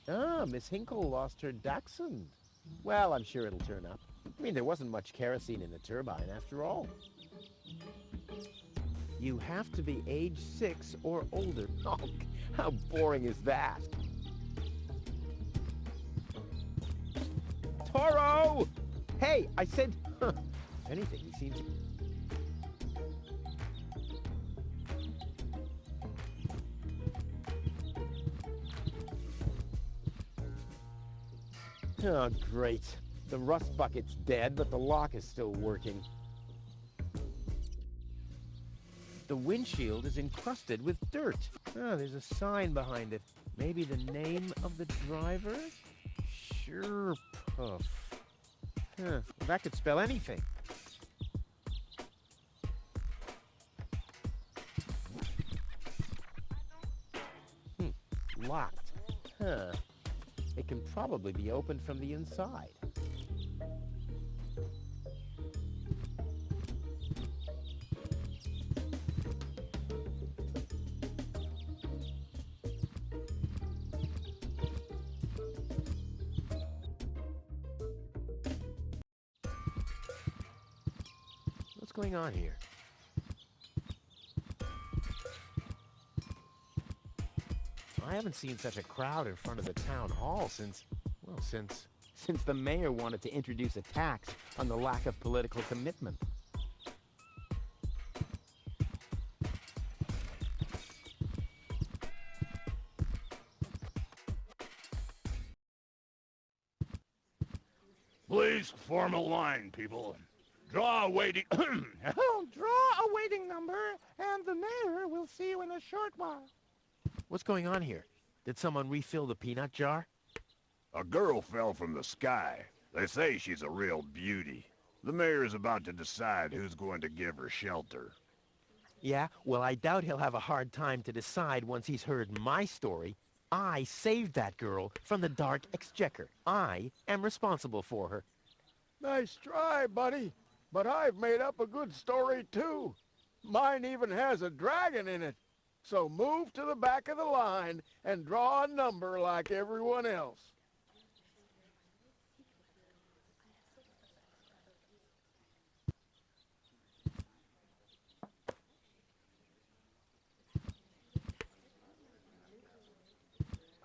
Ah, Miss Hinkle lost her dachshund. Well, I'm sure it'll turn up. I mean, there wasn't much kerosene in the turbine after all. You have to be age 6 or older. Oh, how boring is that? Toro! Hey, I said... If anything, he seems... Oh, great. The rust bucket's dead, but the lock is still working. The windshield is encrusted with dirt. Oh, there's a sign behind it. Maybe the name of the driver? Sure, Puff. Huh, that could spell anything. Locked. Huh. It can probably be opened from the inside. What's going on here? I haven't seen such a crowd in front of the town hall since the mayor wanted to introduce a tax on the lack of political commitment. Please form a line, people. Draw a waiting... Oh, draw a waiting number, and the mayor will see you in a short while. What's going on here? Did someone refill the peanut jar? A girl fell from the sky. They say she's a real beauty. The mayor is about to decide who's going to give her shelter. Yeah, well, I doubt he'll have a hard time to decide once he's heard my story. I saved that girl from the dark exchequer. I am responsible for her. Nice try, buddy. But I've made up a good story, too. Mine even has a dragon in it. So move to the back of the line and draw a number like everyone else.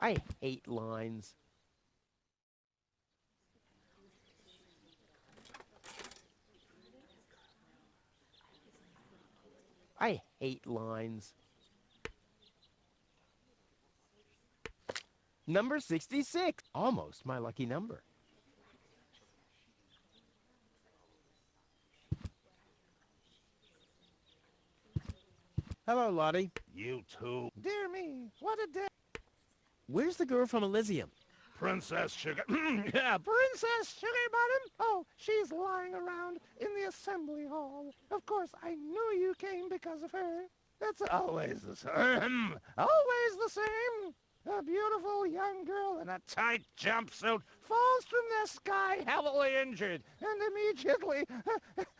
I hate lines. I hate lines. Number 66. Almost my lucky number. Hello, Lottie. You too. Dear me, what a day. Where's the girl from Elysium? Princess Sugar... Yeah, Princess Sugar Bottom? Oh, she's lying around in the assembly hall. Of course, I knew you came because of her. That's always the same. Always the same. A beautiful young girl in a tight jumpsuit falls from the sky heavily injured, and immediately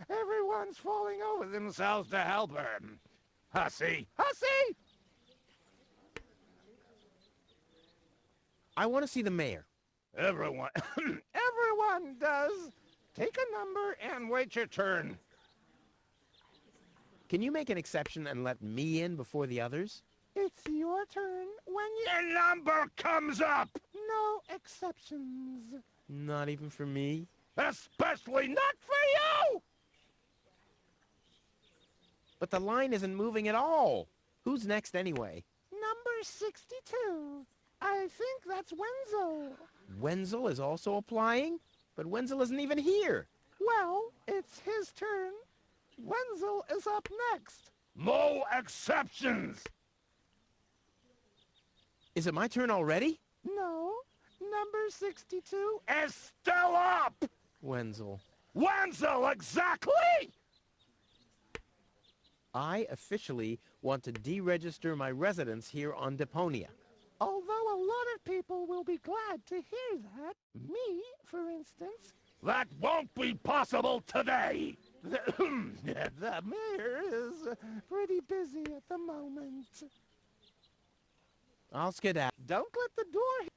everyone's falling over themselves to help her. Hussy! Hussy! I want to see the mayor. Everyone... Everyone does. Take a number and wait your turn. Can you make an exception and let me in before the others? It's your turn when you... The number comes up! No exceptions. Not even for me? Especially not for you! But the line isn't moving at all. Who's next anyway? Number 62. I think that's Wenzel. Wenzel is also applying? But Wenzel isn't even here. Well, it's his turn. Wenzel is up next. No exceptions! Is it my turn already? No, number 62 Is still up! Wenzel. Wenzel, exactly! I officially want to deregister my residence here on Deponia. Although a lot of people will be glad to hear that. Me, for instance. That won't be possible today! The mayor is pretty busy at the moment. I'll skedaddle. Don't let the door...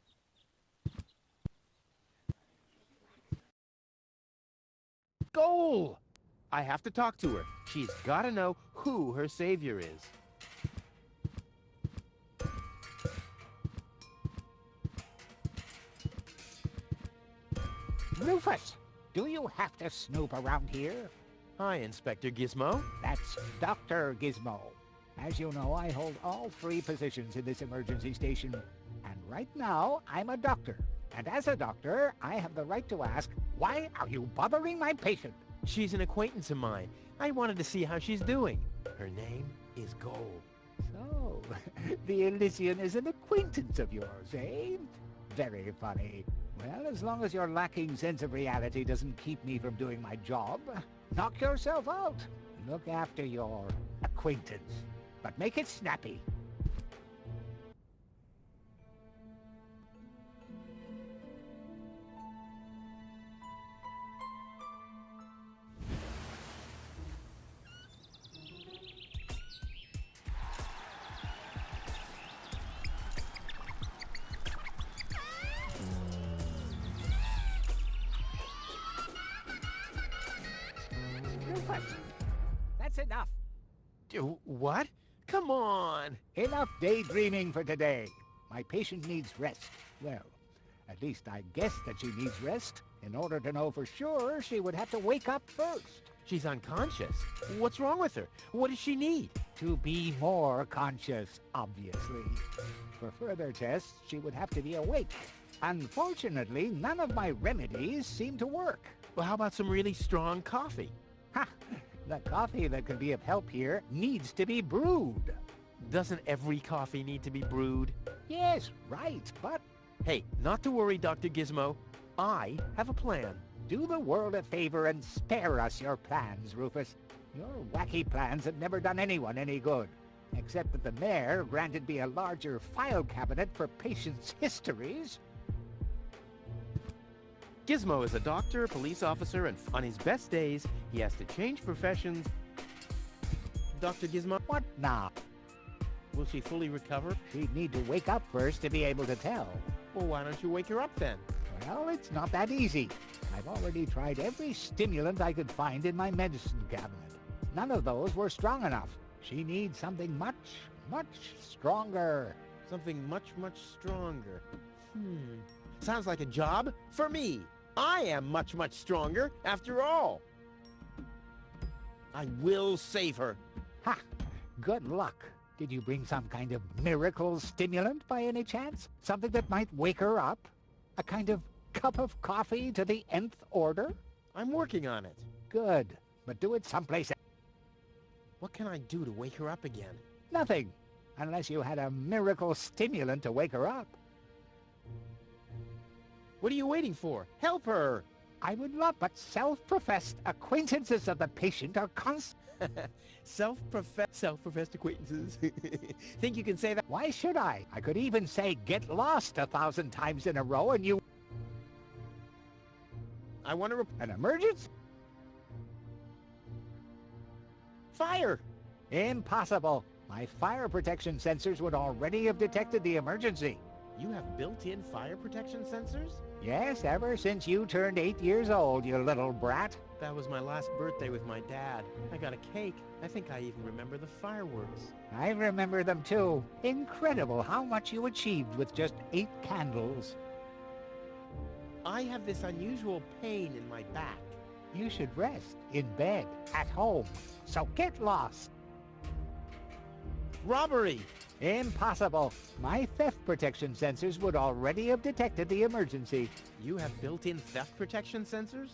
goal! I have to talk to her. She's gotta know who her savior is. Rufus, do you have to snoop around here? Hi, Inspector Gizmo. That's Dr. Gizmo. As you know, I hold all 3 positions in this emergency station. And right now, I'm a doctor. And as a doctor, I have the right to ask, why are you bothering my patient? She's an acquaintance of mine. I wanted to see how she's doing. Her name is Gold. So, the Elysian is an acquaintance of yours, eh? Very funny. Well, as long as your lacking sense of reality doesn't keep me from doing my job, knock yourself out. Look after your acquaintance, but make it snappy. That's enough. What? Come on! Enough daydreaming for today. My patient needs rest. Well, at least I guess that she needs rest. In order to know for sure, she would have to wake up first. She's unconscious. What's wrong with her? What does she need? To be more conscious, obviously. For further tests, she would have to be awake. Unfortunately, none of my remedies seem to work. Well, how about some really strong coffee? Ha! The coffee that can be of help here needs to be brewed. Doesn't every coffee need to be brewed? Yes, right, but Hey, not to worry, Dr. Gizmo. I have a plan. do the world a favor and spare us your plans, Rufus. Your wacky plans have never done anyone any good. Except that the mayor granted me a larger file cabinet for patients' histories. Gizmo is a doctor, police officer, and on his best days, he has to change professions. Dr. Gizmo, What now? will she fully recover? She'd need to wake up first to be able to tell. Well, why don't you wake her up then? Well, it's not that easy. I've already tried every stimulant I could find in my medicine cabinet. None of those were strong enough. She needs something much, much stronger. Something much, much stronger. Sounds like a job for me. I am much, much stronger after all. I will save her. Ha! Good luck. Did you bring some kind of miracle stimulant by any chance? Something that might wake her up? A kind of cup of coffee to the nth order? I'm working on it. Good, but do it someplace else. What can I do to wake her up again? Nothing, unless you had a miracle stimulant to wake her up. What are you waiting for? Help her! I would love, but self-professed acquaintances of the patient are Self-professed acquaintances. Think you can say that? Why should I? I could even say get lost 1,000 times in a row and you... I want to An emergency? fire! Impossible. My fire protection sensors would already have detected the emergency. You have built-in fire protection sensors? Yes, ever since you turned 8 years old, you little brat. That was my last birthday with my dad. I got a cake. I think I even remember the fireworks. I remember them too. Incredible how much you achieved with just 8 candles. I have this unusual pain in my back. You should rest in bed, at home. So get lost. Robbery! Impossible. My theft protection sensors would already have detected the emergency. You have built-in theft protection sensors?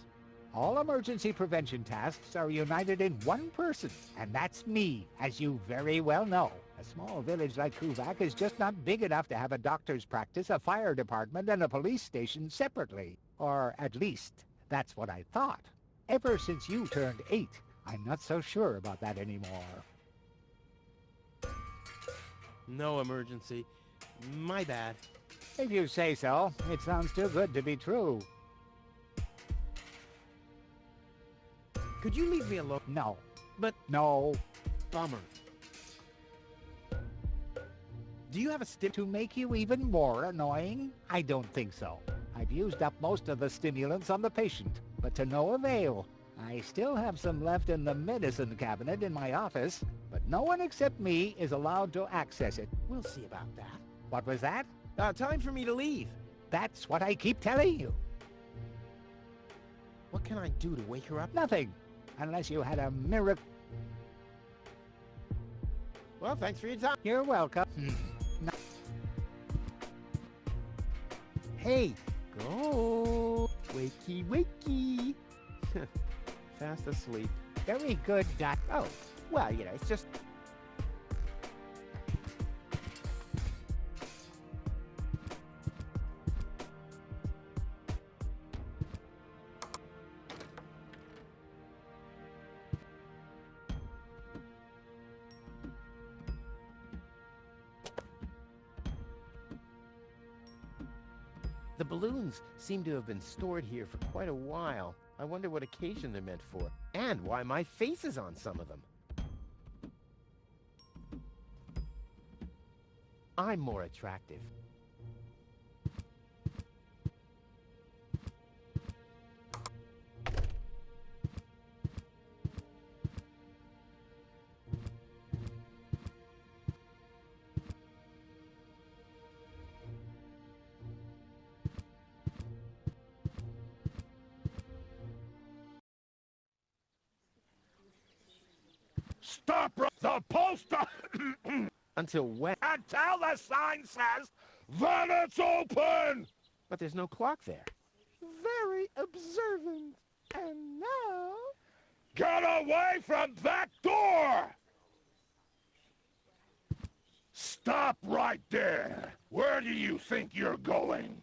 All emergency prevention tasks are united in one person, and that's me, as you very well know. A small village like Kuvak is just not big enough to have a doctor's practice, a fire department, and a police station separately. Or at least, that's what I thought. Ever since you turned 8, I'm not so sure about that anymore. No emergency. My bad. If you say so, it sounds too good to be true. Could you leave me alone? No. But No. bummer. Do you have a stim? To make you even more annoying? I don't think so. I've used up most of the stimulants on the patient, but to no avail. I still have some left in the medicine cabinet in my office, but no one except me is allowed to access it. We'll see about that. What was that? Time for me to leave. That's what I keep telling you. What can I do to wake her up? Nothing, unless you had a miracle. Well, thanks for your time. You're welcome. Hey, go. Wakey, wakey. Fast asleep. Very good, Doc. Oh, well, you know, it's just... The balloons seem to have been stored here for quite a while. I wonder what occasion they're meant for, and why my face is on some of them. I'm more attractive. Stop the poster Until when? until the sign says that it's open! But there's no clock there. Very observant. And now... Get away from that door! Stop right there! Where do you think you're going?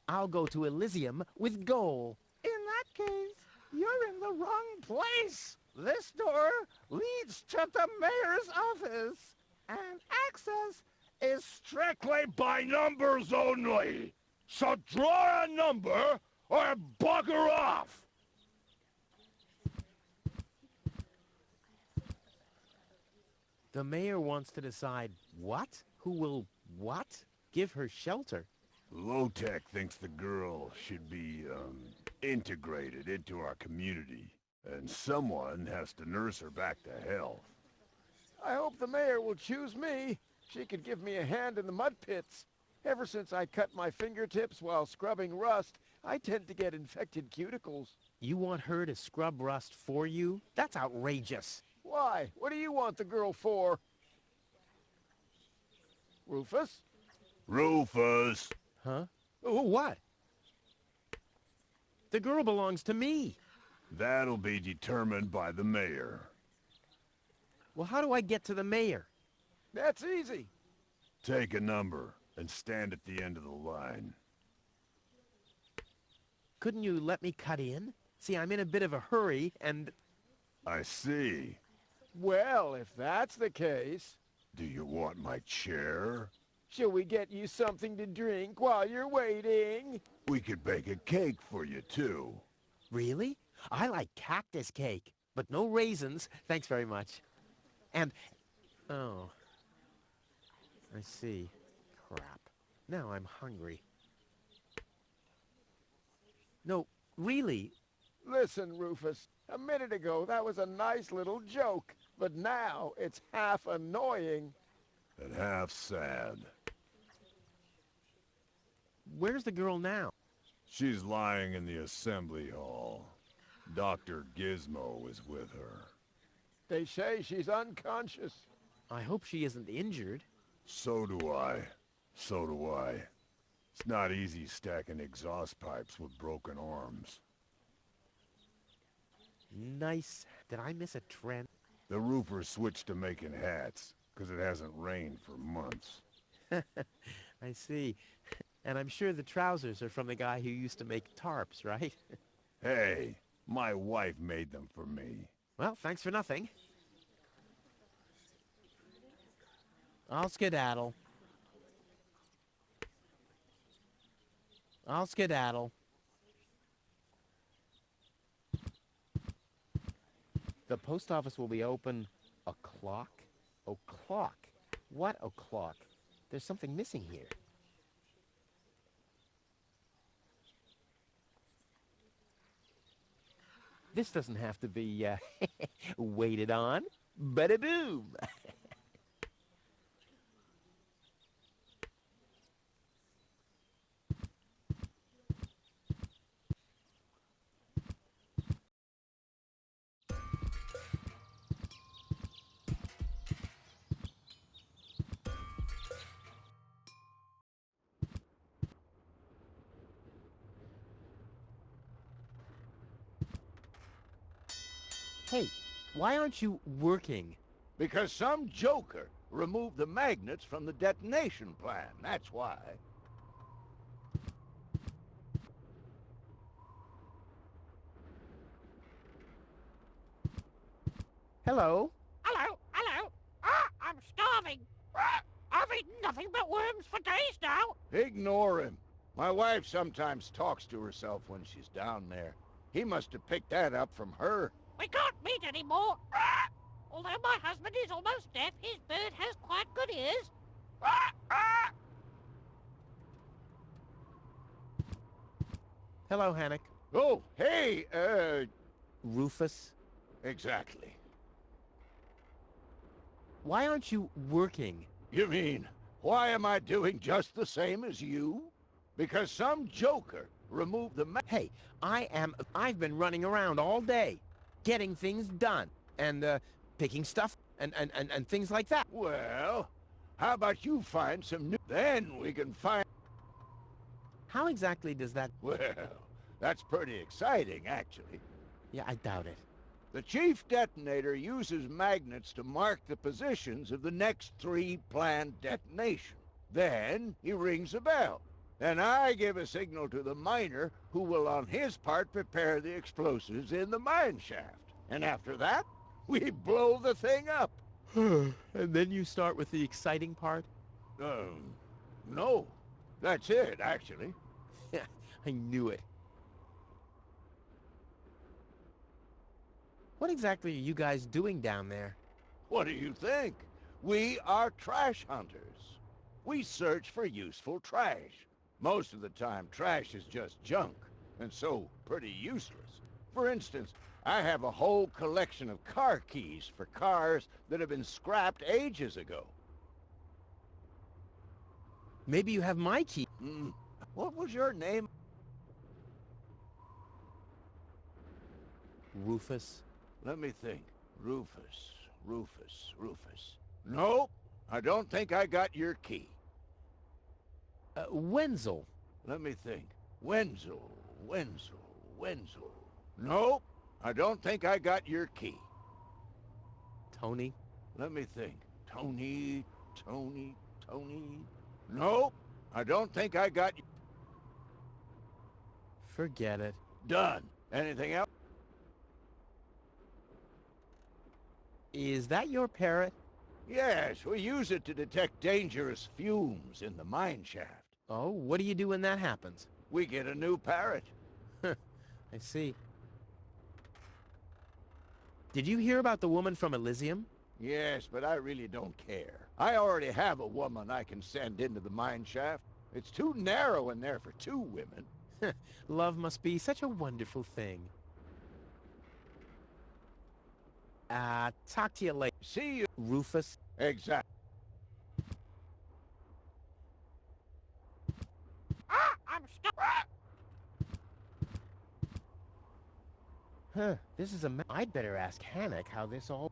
I'll go to Elysium with Goal. In that case, you're in the wrong place. This door leads to the mayor's office, and access is Strictly by numbers only! So draw a number or bugger off! The mayor wants to decide what? Who will what? Give her shelter. Low-Tech thinks the girl should be, integrated into our community. And someone has to nurse her back to health. I hope the mayor will choose me. She could give me a hand in the mud pits. Ever since I cut my fingertips while scrubbing rust, I tend to get infected cuticles. You want her to scrub rust for you? That's outrageous. Why? What do you want the girl for? Rufus? Rufus! Huh? Oh, what? The girl belongs to me. That'll be determined by the mayor. Well, how do I get to the mayor? That's easy. Take a number and stand at the end of the line. Couldn't you let me cut in? See, I'm in a bit of a hurry, and... I see. Well, if that's the case, Do you want my chair? shall we get you something to drink while you're waiting? We could bake a cake for you, too. Really? I like cactus cake, but no raisins. Thanks very much. And... oh. I see. Crap. Now I'm hungry. No, really. Listen, Rufus, a minute ago that was a nice little joke, but now it's half annoying. And half sad. Where's the girl now? She's lying in the assembly hall. Dr. Gizmo is with her. They say she's unconscious. I hope she isn't injured. So do I. So do I. It's not easy stacking exhaust pipes with broken arms. Nice. Did I miss a trend? The roofer switched to making hats, because it hasn't rained for months. I see. And I'm sure the trousers are from the guy who used to make tarps, right? Hey, my wife made them for me. Well, thanks for nothing. I'll skedaddle. I'll skedaddle. The post office will be open o'clock? O'clock? What o'clock? There's something missing here. This doesn't have to be waited on. Bada boom! Hey, why aren't you working? Because some joker removed the magnets from the detonation plan, that's why. Hello? Hello, hello. I'm starving. I've eaten nothing but worms for days now. Ignore him. My wife sometimes talks to herself when she's down there. He must have picked that up from her. We can't meet anymore. Although my husband is almost deaf, his bird has quite good ears. Hello, Hannock. Oh, hey, Rufus? exactly. Why aren't you working? You mean, why am I doing just the same as you? Because some joker removed the Hey, I've been running around all day, getting things done, and, picking stuff, and things like that. Well, how about you find some new... Then we can find... How exactly does that... Well, that's pretty exciting, actually. Yeah, I doubt it. The chief detonator uses magnets to mark the positions of the next 3 planned detonations. Then he rings a bell. Then I give a signal to the miner, who will on his part prepare the explosives in the mine shaft. And after that, we blow the thing up. And then you start with the exciting part? No. That's it, actually. Yeah, I knew it. What exactly are you guys doing down there? What do you think? We are trash hunters. We search for useful trash. Most of the time, trash is just junk, and so pretty useless. For instance, I have a whole collection of car keys for cars that have been scrapped ages ago. Maybe you have my key. What was your name? Rufus? Let me think. Rufus. Nope, I don't think I got your key. Wenzel. Let me think. Wenzel. Nope, I don't think I got your key. Tony? Let me think. Tony. Nope, I don't think I got... Forget it. Done. Anything else? Is that your parrot? Yes, we use it to detect dangerous fumes in the mine shaft. Oh, what do you do when that happens? We get a new parrot. I see. Did you hear about the woman from Elysium? Yes, but I really don't care. I already have a woman I can send into the mine shaft. It's too narrow in there for 2 women. Love must be such a wonderful thing. Talk to you later. See you. Rufus? Exactly. I'm stuck. Huh, this is I'd better ask Hannock how this all...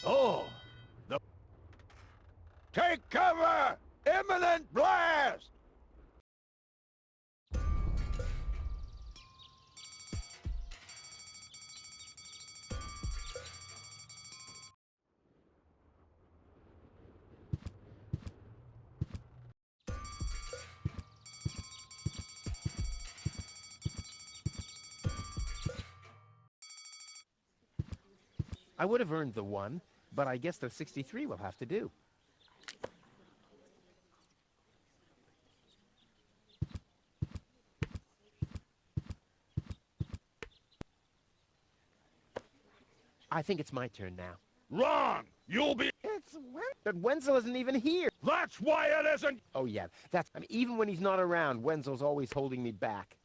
Oh, Take cover! Imminent blast! I would have earned the 1, but I guess the 63 will have to do. I think it's my turn now. Wrong! You'll be... It's when... But Wenzel isn't even here. That's why it isn't... Oh, yeah. I mean, even when he's not around, Wenzel's always holding me back.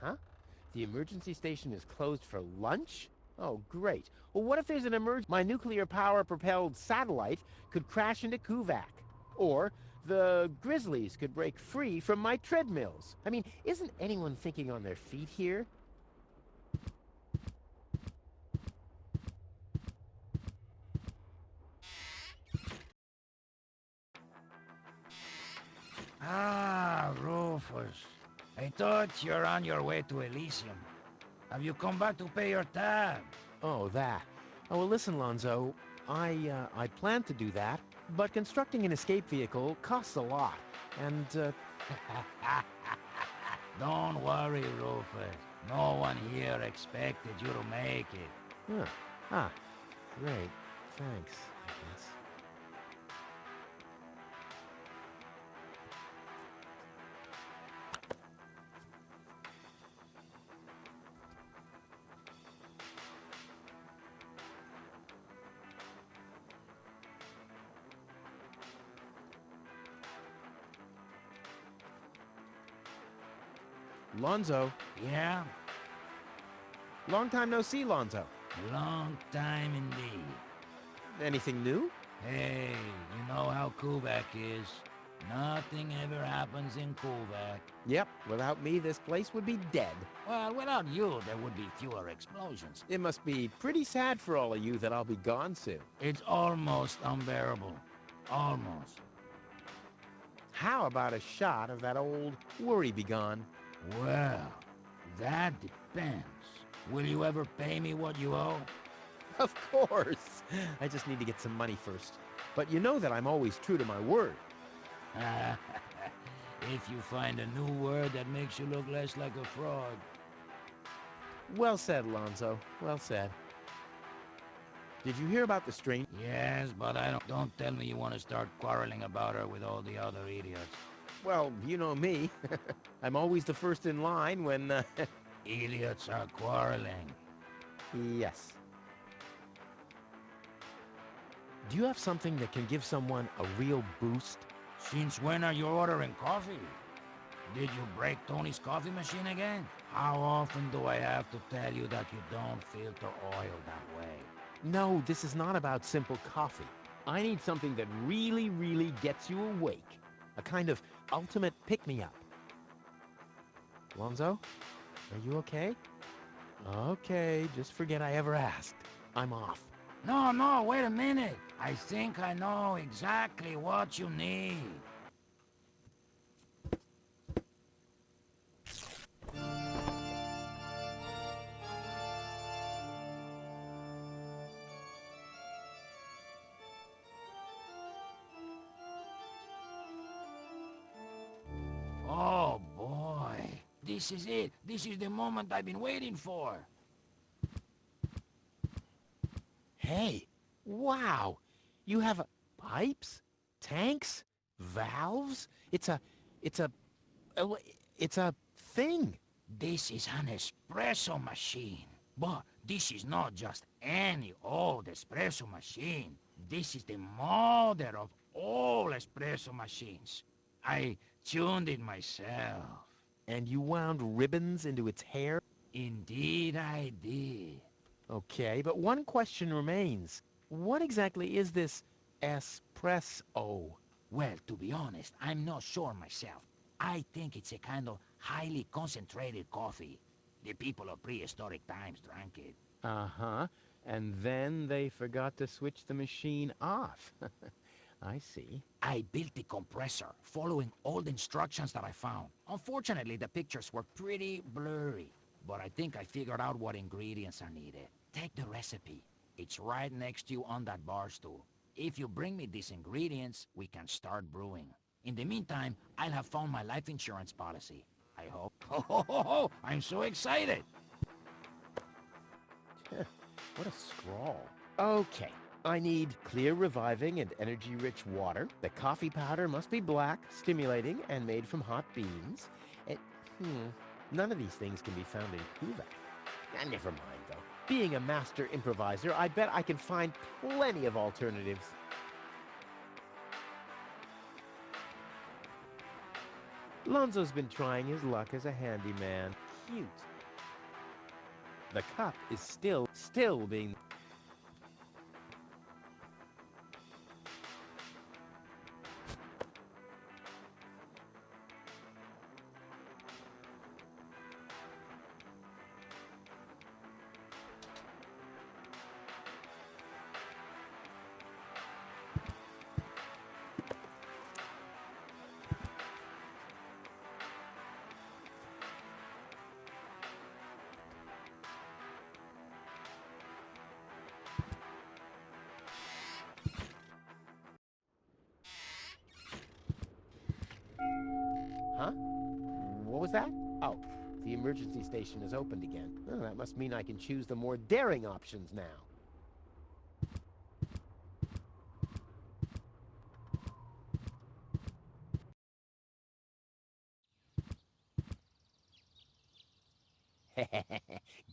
Huh? The emergency station is closed for lunch? Oh, great. Well, what if there's an emergency? My nuclear power-propelled satellite could crash into Kuvak. Or the Grizzlies could break free from my treadmills. I mean, isn't anyone thinking on their feet here? Ah, Rufus. I thought you're on your way to Elysium. Have you come back to pay your tab? Oh, that. Oh, well, listen, Lonzo. I plan to do that, but constructing an escape vehicle costs a lot. And, Don't worry, Rufus. No one here expected you to make it. Huh. Ah, great. Thanks, I guess. Lonzo. Yeah? Long time no see, Lonzo. Long time indeed. Anything new? Hey, you know how Kuvak is. Nothing ever happens in Kuvak. Yep, without me, this place would be dead. Well, without you, there would be fewer explosions. It must be pretty sad for all of you that I'll be gone soon. It's almost unbearable. Almost. How about a shot of that old worry begone? Well, that depends. Will you ever pay me what you owe? Of course. I just need to get some money first. But you know that I'm always true to my word. If you find a new word that makes you look less like a fraud. Well said, Lonzo. Well said. Did you hear about the strange... Yes, but don't tell me you want to start quarreling about her with all the other idiots. Well, you know me. I'm always the first in line when, Idiots are quarreling. Yes. Do you have something that can give someone a real boost? Since when are you ordering coffee? Did you break Tony's coffee machine again? How often do I have to tell you that you don't filter oil that way? No, this is not about simple coffee. I need something that really, really gets you awake. A kind of ultimate pick-me-up. Lonzo, are you okay? Okay, just forget I ever asked. I'm off. No, wait a minute. I think I know exactly what you need. Oh, boy. This is it. This is the moment I've been waiting for. Hey, wow. You have pipes, tanks, valves. It's a thing. This is an espresso machine. But this is not just any old espresso machine. This is the mother of all espresso machines. I tuned it myself. And you wound ribbons into its hair? Indeed I did. Okay, but one question remains. What exactly is this espresso? Well, to be honest, I'm not sure myself. I think it's a kind of highly concentrated coffee. The people of prehistoric times drank it. Uh-huh. And then they forgot to switch the machine off. I see. I built the compressor, following all the instructions that I found. Unfortunately, the pictures were pretty blurry. but I think I figured out what ingredients are needed. Take the recipe. It's right next to you on that bar stool. If you bring me these ingredients, we can start brewing. In the meantime, I'll have found my life insurance policy. I hope. Oh, I'm so excited! What a scrawl. Okay, I need clear, reviving, and energy-rich water. The coffee powder must be black, stimulating, and made from hot beans. And, none of these things can be found in Kuvak. Never mind, though. Being a master improviser, I bet I can find plenty of alternatives. Lonzo's been trying his luck as a handyman. Cute. The cup is still being... Huh? What was that? Oh, the emergency station is opened again. Oh, that must mean I can choose the more daring options now.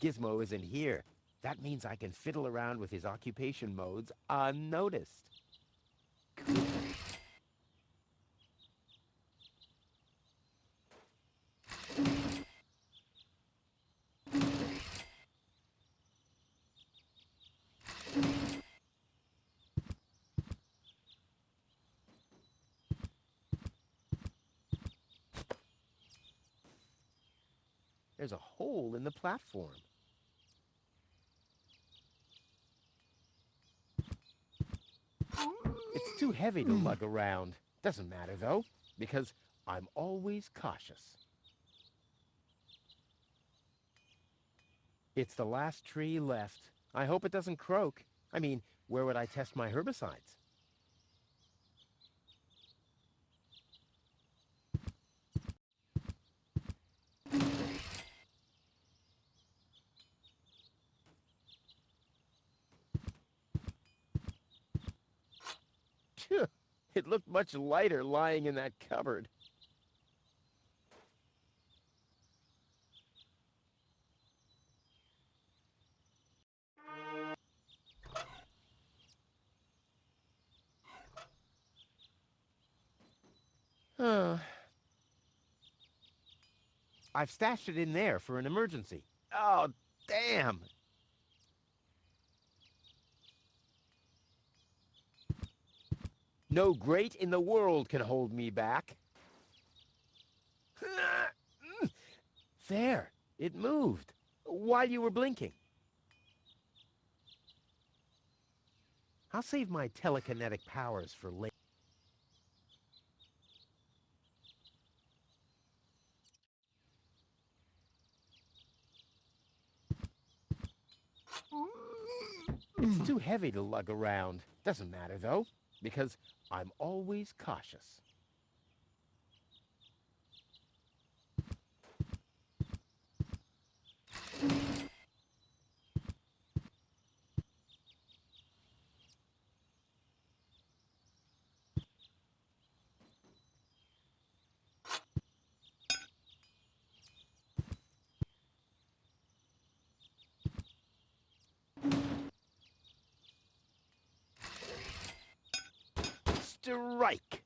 Gizmo isn't here. That means I can fiddle around with his occupation modes unnoticed. There's a hole in the platform. It's too heavy to lug around. Doesn't matter, though, because I'm always cautious. It's the last tree left. I hope it doesn't croak. I mean, where would I test my herbicides? It looked much lighter lying in that cupboard. I've stashed it in there for an emergency. Oh, damn! No grate in the world can hold me back. There, it moved while you were blinking. I'll save my telekinetic powers for later. It's too heavy to lug around. Doesn't matter, though, because I'm always cautious. Strike!